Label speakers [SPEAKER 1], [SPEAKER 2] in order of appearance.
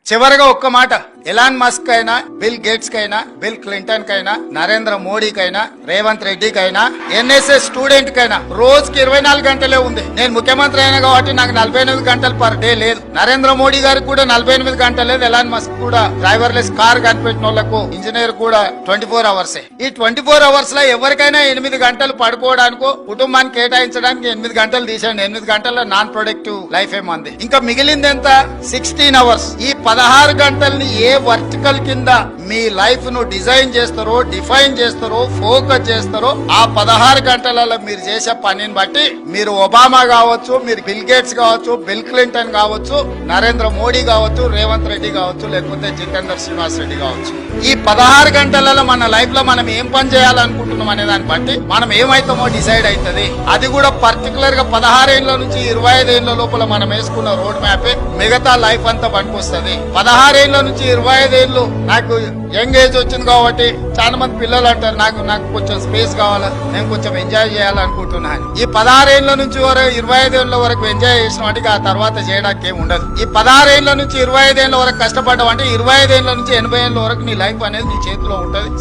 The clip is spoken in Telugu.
[SPEAKER 1] చివరగా ఒక్క మాట, ఎలాన్ మస్క్ అయినా, బిల్ గేట్స్ కైనా, బిల్ క్లింటన్ కైనా, నరేంద్ర మోడీకైనా, రేవంత్ రెడ్డికైనా, ఎన్ఎస్ఎస్ స్టూడెంట్ కైనా రోజుకి 24 గంటలే ఉంది. నేను ముఖ్యమంత్రి అయినా కాబట్టి నాకు 48 గంటలు పర్ డే లేదు. నరేంద్ర మోడీ గారికి కూడా 48 గంటలు లేదు. ఎలాన్ మస్క్ కూడా డ్రైవర్లెస్ కార్ కనిపెట్టిన వాళ్ళకు ఇంజనీర్ కూడా 24 అవర్సే. ఈ 24 అవర్స్ లో ఎవరికైనా 8 గంటలు పడుకోవడానికో కుటుంబానికి కేటాయించడానికి 8 గంటలు తీసేయండి. 8 గంటల నాన్ ప్రొడక్టివ్ లైఫ్ ఏమంది. ఇంకా మిగిలింది ఎంత? 16 అవర్స్. ఈ 16 గంటల్ని ఏ వర్టికల్ కింద మీ లైఫ్ ను డిజైన్ చేస్తారో, డిఫైన్ చేస్తారో, ఫోకస్ చేస్తారో, ఆ 16 గంటలలో మీరు చేసే పనిని బట్టి మీరు ఒబామా కావచ్చు, మీరు బిల్ గేట్స్ కావచ్చు, బిల్ క్లింటన్ కావచ్చు, నరేంద్ర మోడీ కావచ్చు, రేవంత్ రెడ్డి కావచ్చు, లేకపోతే జితేందర్ శ్రీనివాస్ రెడ్డి కావచ్చు. ఈ 16 గంటలలో మన లైఫ్ లో మనం ఏం పని చేయాలనుకుంటున్నాం అనే దాన్ని బట్టి మనం ఏమైతామో డిసైడ్ అవుతుంది. అది కూడా పర్టికులర్ గా 16 ఏళ్ల నుంచి 25 ఏళ్ల లోపల మనం వేసుకున్న రోడ్ మ్యాప్ మిగతా లైఫ్ అంతా పనికొస్తుంది. 16 ఏళ్ల నుంచి 25 ఏళ్లు నాకు యంగ్ ఏజ్ వచ్చింది కాబట్టి చాలా మంది పిల్లలు అంటారు నాకు కొంచెం స్పేస్ కావాలా, నేను కొంచెం ఎంజాయ్ చేయాలనుకుంటున్నాను. ఈ 16 ఏళ్ల నుంచి 25 ఏళ్ల వరకు ఎంజాయ్ చేసిన వాటికి ఆ తర్వాత చేయడానికి ఏమి ఉండదు. ఈ 16 ఏళ్ల నుంచి 25 ఏళ్ల వరకు కష్టపడ్డావు అంటే 25 ఏళ్ల నుంచి 80 ఏళ్ల వరకు నీ లైఫ్ అనేది నీ చేతిలో ఉంటది.